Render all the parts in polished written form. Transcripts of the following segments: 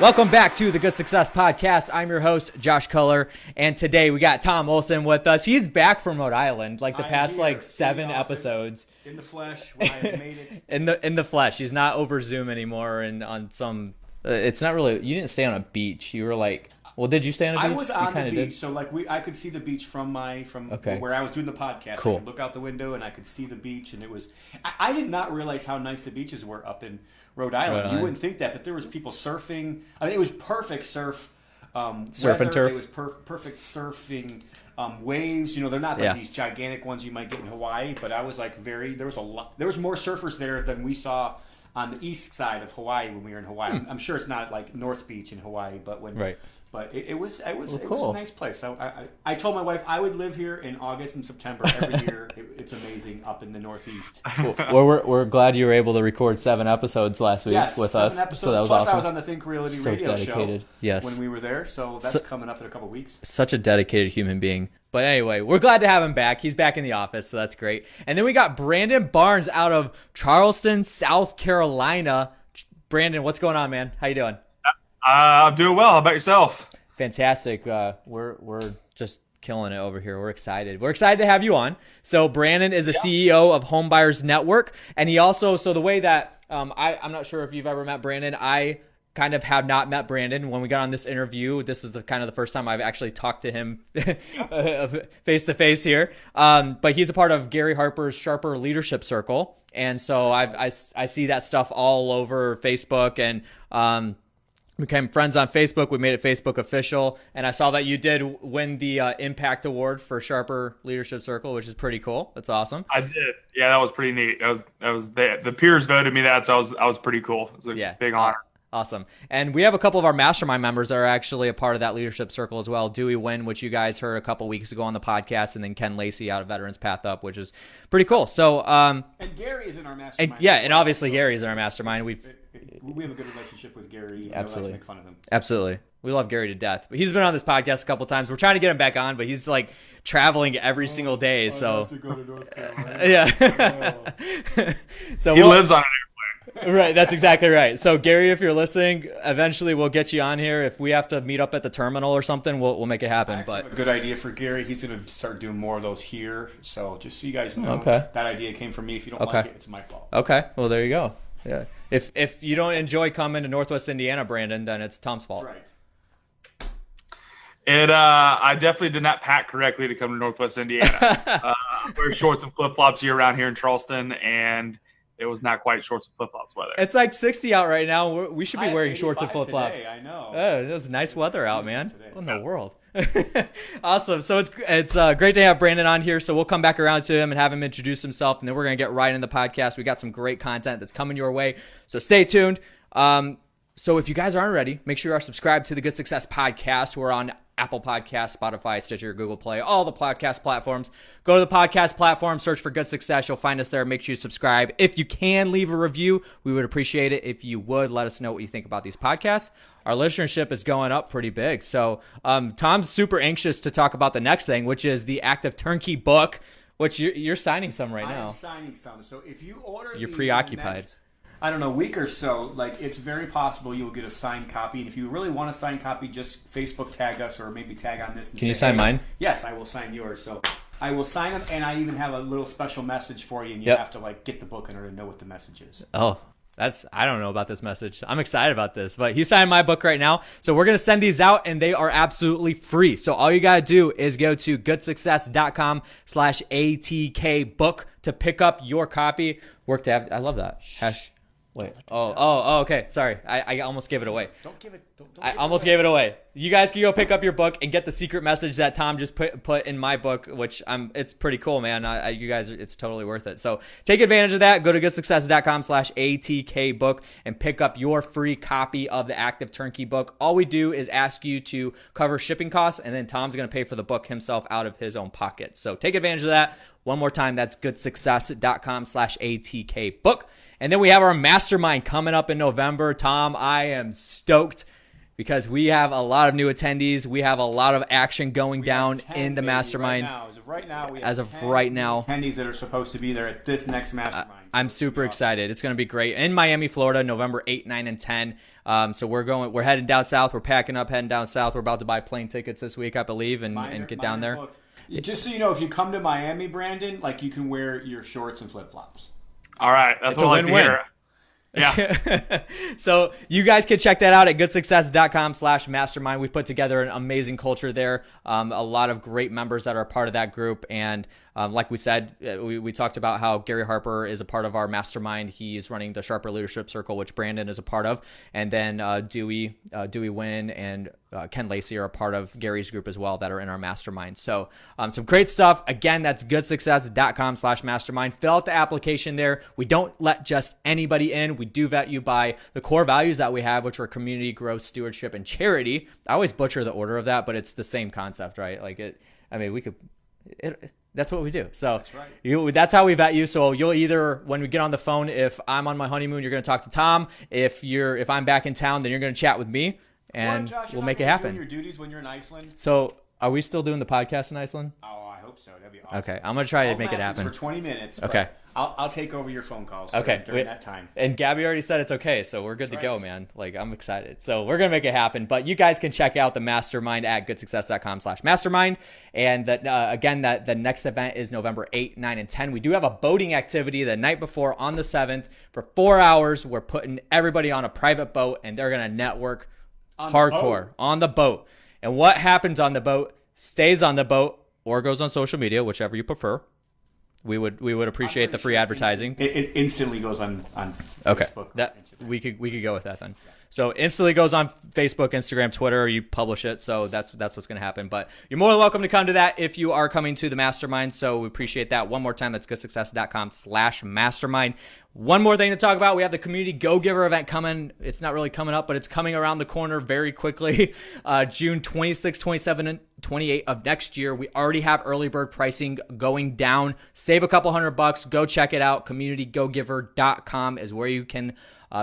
Welcome back to the Good Success Podcast. I'm your host, Josh Culler, and today we got Tom Olson with us. He's back from Rhode Island, like the past seven episodes. In the flesh, when I have made it. in the flesh. He's not over Zoom anymore, and on some. It's not really. You didn't stay on a beach. You were like. Well, did you stay on a beach? I was on the beach, so I could see the beach from where I was doing the podcast. Cool. I could look out the window and I could see the beach, and it was. I did not realize how nice the beaches were up in Rhode Island. You wouldn't think that, but there was people surfing. I mean, it was perfect surf. Surf and turf. It was perfect surfing waves. You know, they're not like these gigantic ones you might get in Hawaii, but I was like there was more surfers there than we saw on the east side of Hawaii when we were in Hawaii. I'm sure it's not like North Beach in Hawaii, but when. Right. But it was cool. a nice place. I told my wife I would live here in August and September every year. It's amazing up in the Northeast. Well, we're glad you were able to record 7 episodes last week with us. Episodes. So that was Plus, awesome. I was on the Think Realty radio show when we were there. So that's coming up in a couple weeks. Such a dedicated human being. But anyway, we're glad to have him back. He's back in the office, so that's great. And then we got Brandon Barnes out of Charleston, South Carolina. Brandon, what's going on, man? How you doing? I'm doing well. How about yourself? Fantastic. We're just killing it over here. We're excited. We're excited to have you on. So Brandon is the CEO of Home Buyers Network, and he also the way that I'm not sure if you've ever met Brandon. I kind of have not met Brandon. When we got on this interview, this is the first time I've actually talked to him face to face here. But he's a part of Gary Harper's Sharper Leadership Circle, and so I see that stuff all over Facebook, and we became friends on Facebook. We made it Facebook official, and I saw that you did win the Impact Award for Sharper Leadership Circle, which is pretty cool. That's awesome. I did. Yeah, that was pretty neat. That was the peers voted me that, so I was pretty cool. It was a big honor. Awesome. And we have a couple of our mastermind members that are actually a part of that leadership circle as well. Dewey Wynn, which you guys heard a couple weeks ago on the podcast, and then Ken Lacey out of Veterans Path Up, which is pretty cool. So, and Gary is in our mastermind. And obviously Gary is in our mastermind. We have a good relationship with Gary. Absolutely. We like to make fun of him. Absolutely. We love Gary to death. But he's been on this podcast a couple times. We're trying to get him back on, but he's like traveling every single day. So I have to go to North Carolina. Yeah. So he lives on an airplane. Right, that's exactly right. So Gary, if you're listening, eventually we'll get you on here. If we have to meet up at the terminal or something, we'll make it happen. But have a good idea for Gary. He's going to start doing more of those here. So just so you guys know, that idea came from me. If you don't like it, it's my fault. Okay, well there you go. Yeah. If you don't enjoy coming to Northwest Indiana, Brandon, then it's Tom's fault. That's And right. I definitely did not pack correctly to come to Northwest Indiana. I wear shorts and flip-flops year round here in Charleston, and it was not quite shorts and flip-flops weather. It's like 60 out right now. We should be wearing shorts and flip-flops. Today, I know. It was nice weather out, man. What in the world? Awesome. So it's great to have Brandon on here. So we'll come back around to him and have him introduce himself, and then we're going to get right in the podcast. We got some great content that's coming your way. So stay tuned. So if you guys aren't ready, make sure you are subscribed to the Good Success Podcast. We're on Apple Podcasts, Spotify, Stitcher, Google Play, all the podcast platforms. Go to the podcast platform, search for Good Success. You'll find us there. Make sure you subscribe. If you can, leave a review. We would appreciate it if you would. Let us know what you think about these podcasts. Our listenership is going up pretty big. So Tom's super anxious to talk about the next thing, which is the Active Turnkey book, which you're signing some right now. I'm signing some. So if you order you're preoccupied. I don't know, week or so, like it's very possible you'll get a signed copy. And if you really want a signed copy, just Facebook tag us or maybe tag on this. And Can you sign mine? Yes, I will sign yours. So I will sign them, and I even have a little special message for you, and you have to like get the book in order to know what the message is. Oh, I don't know about this message. I'm excited about this, but he signed my book right now. So we're going to send these out, and they are absolutely free. So all you got to do is go to goodsuccess.com/ATK book to pick up your copy. I love that. Wait. Oh, okay. Sorry. I almost gave it away. Don't give it. I almost gave it away. You guys can go pick up your book and get the secret message that Tom just put in my book, which it's pretty cool, man. You guys, it's totally worth it. So take advantage of that. Go to goodsuccess.com/ATK book and pick up your free copy of the Active Turnkey book. All we do is ask you to cover shipping costs, and then Tom's going to pay for the book himself out of his own pocket. So take advantage of that. One more time, that's goodsuccess.com/ATK book. And then we have our mastermind coming up in November. Tom, I am stoked because we have a lot of new attendees. We have a lot of action going down in the mastermind. As of right now, we have as of right now, attendees that are supposed to be there at this next mastermind. I'm super excited. It's going to be great. In Miami, Florida, November 8, 9, and 10. So we're heading down south. We're packing up, heading down south. We're about to buy plane tickets this week, I believe, and get down there. Just so you know, if you come to Miami, Brandon, like you can wear your shorts and flip-flops. All right. That's what I like to hear. Yeah. So you guys can check that out at goodsuccess.com/mastermind. We put together an amazing culture there. A lot of great members that are a part of that group. And like we said, we talked about how Gary Harper is a part of our mastermind. He's running the Sharper Leadership Circle, which Brandon is a part of. And then Dewey Wynn and Ken Lacey are a part of Gary's group as well that are in our mastermind. So some great stuff. Again, that's goodsuccess.com/mastermind. Fill out the application there. We don't let just anybody in. We do vet you by the core values that we have, which are community, growth, stewardship, and charity. I always butcher the order of that, but it's the same concept, right? That's what we do. So that's right. That's how we vet you. So you'll either, when we get on the phone, if I'm on my honeymoon, you're going to talk to Tom. If I'm back in town, then you're going to chat with me, and Josh, we'll make it happen. Doing your duties when you're in Iceland. So are we still doing the podcast in Iceland? Oh, I hope so. That'd be awesome. Okay, I'm going to try to make it happen for 20 minutes. Okay. I'll take over your phone calls during that time. And Gabby already said it's okay, so we're good to go, man. Like, I'm excited. So we're going to make it happen. But you guys can check out the mastermind at goodsuccess.com/mastermind. And again, the next event is November 8, 9, and 10. We do have a boating activity the night before on the 7th for 4 hours. We're putting everybody on a private boat, and they're going to network hardcore on the boat. And what happens on the boat stays on the boat or goes on social media, whichever you prefer. We would appreciate the free advertising. It instantly goes on Facebook. Okay, we could go with that then. So instantly goes on Facebook, Instagram, Twitter. You publish it, so that's what's going to happen. But you're more than welcome to come to that if you are coming to the mastermind. So we appreciate that. One more time, that's goodsuccess.com/mastermind. One more thing to talk about. We have the Community Go-Giver event coming. It's not really coming up, but it's coming around the corner very quickly. June 26, 27, and 28 of next year. We already have early bird pricing going down. Save a couple $100. Go check it out. CommunityGoGiver.com is where you can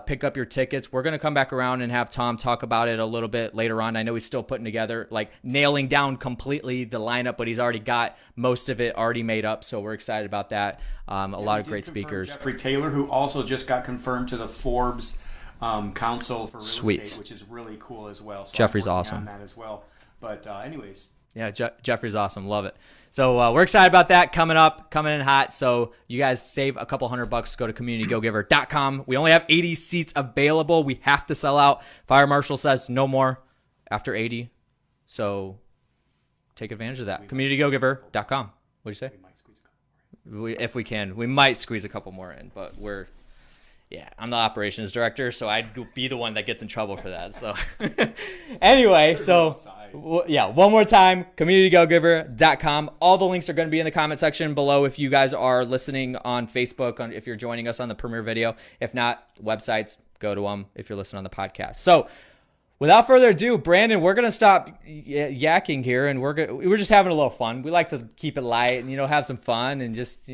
pick up your tickets. We're going to come back around and have Tom talk about it a little bit later on. I know he's still putting together, nailing down completely the lineup, but he's already got most of it already made up. So we're excited about that. A lot of great speakers. Jeffrey Taylor, who also just got confirmed to the Forbes Council for Real Estate, which is really cool as well. So Jeffrey's awesome. On that as well. But anyways. Yeah, Jeffrey's awesome. Love it. So we're excited about that coming in hot. So you guys save a couple $100. Go to CommunityGoGiver.com. We only have 80 seats available. We have to sell out. Fire Marshal says no more after 80. So take advantage of that. CommunityGoGiver.com. What'd you say? We might squeeze a couple more in. If we can. We might squeeze a couple more in, but I'm the operations director, so I'd be the one that gets in trouble for that. So anyway, one more time, CommunityGoGiver.com. All the links are going to be in the comment section below if you guys are listening on Facebook, if you're joining us on the premiere video. If not, websites, go to them if you're listening on the podcast. So without further ado, Brandon, we're going to stop yakking here, and we're just having a little fun. We like to keep it light and, have some fun and just,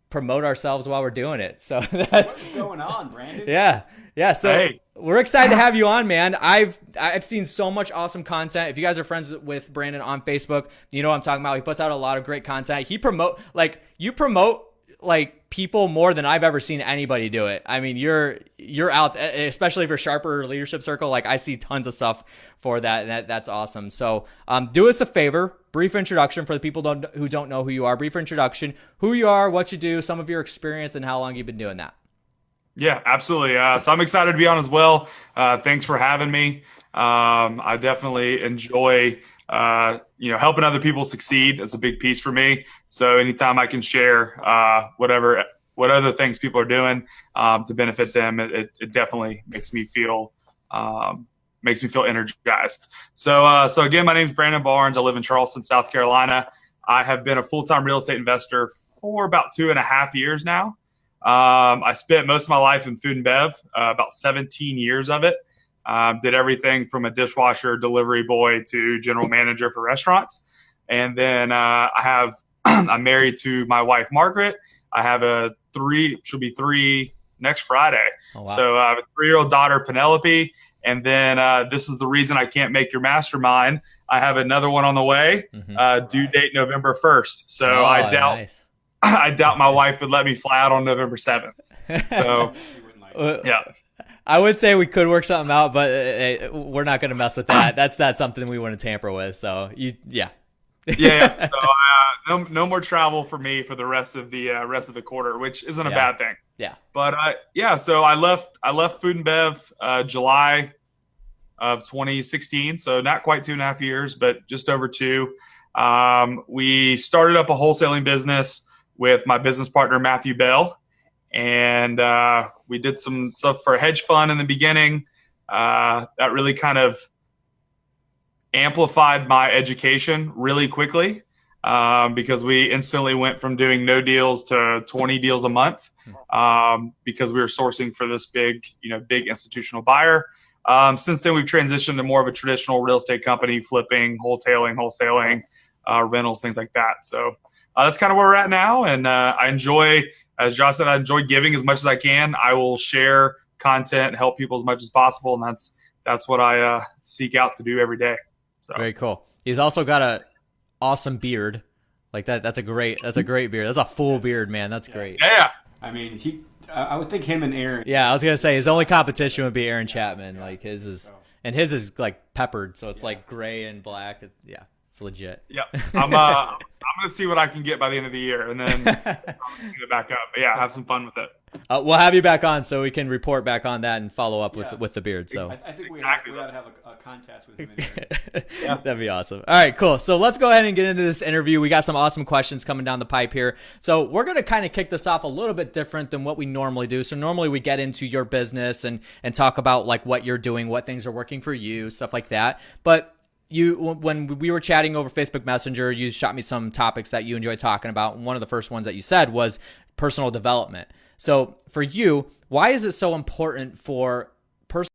promote ourselves while we're doing it. So that's what's going on, Brandon. Yeah. So we're excited to have you on, man. I've seen so much awesome content. If you guys are friends with Brandon on Facebook, you know what I'm talking about. He puts out a lot of great content. You promote people more than I've ever seen anybody do it. I mean, you're out, especially for Sharper Leadership Circle. I see tons of stuff for that, and that's awesome. So do us a favor, brief introduction for the people who don't know who you are. Brief introduction, who you are, what you do, some of your experience, and how long you've been doing that. Yeah, absolutely. So I'm excited to be on as well. Thanks for having me. I definitely enjoy helping other people succeed. That's a big piece for me. So anytime I can share what other things people are doing to benefit them, it definitely makes me feel energized. So again, my name is Brandon Barnes. I live in Charleston, South Carolina. I have been a full-time real estate investor for about 2.5 years now. I spent most of my life in food and bev, about 17 years of it. Did everything from a dishwasher, delivery boy to general manager for restaurants. And then I'm married to my wife, Margaret. I have she'll be 3 next Friday. Oh, wow. So I have a 3-year-old daughter, Penelope. And then this is the reason I can't make your mastermind. I have another one on the way, due date November 1st. So I doubt. Nice. I doubt my wife would let me fly out on November 7th. So, yeah. I would say we could work something out, but we're not going to mess with that. That's not something we want to tamper with. So yeah. Yeah. So no more travel for me for the rest of the quarter, which isn't a bad thing. Yeah. But so I left Food and Bev July of 2016. So not quite 2.5 years, but just over 2. We started up a wholesaling business with my business partner, Matthew Bell. And we did some stuff for a hedge fund in the beginning. That really kind of amplified my education really quickly because we instantly went from doing no deals to 20 deals a month because we were sourcing for this big institutional buyer. Since then, we've transitioned to more of a traditional real estate company, flipping, wholesaling, rentals, things like that. So that's kind of where we're at now. And I enjoy, as Josh said, I enjoy giving as much as I can. I will share content, help people as much as possible. And that's what I seek out to do every day. So. Very cool. He's also got a awesome beard. Like that. That's a great beard. That's a full beard, man. That's great. Yeah. I mean, I would think him and Aaron. Yeah, I was going to say his only competition would be Aaron Chapman. Like his is like peppered. So it's like gray and black. Yeah. It's legit. Yeah, I'm gonna see what I can get by the end of the year, and then get it back up. But yeah, have some fun with it. We'll have you back on so we can report back on that and follow up with the beard. So I think we ought to have a contest with him. Yeah, that'd be awesome. All right, cool. So let's go ahead and get into this interview. We got some awesome questions coming down the pipe here. So we're gonna kind of kick this off a little bit different than what we normally do. So normally we get into your business and talk about like what you're doing, what things are working for you, stuff like that. But when we were chatting over Facebook Messenger, you shot me some topics that you enjoy talking about. And one of the first ones that you said was personal development. So for you, why is it so important for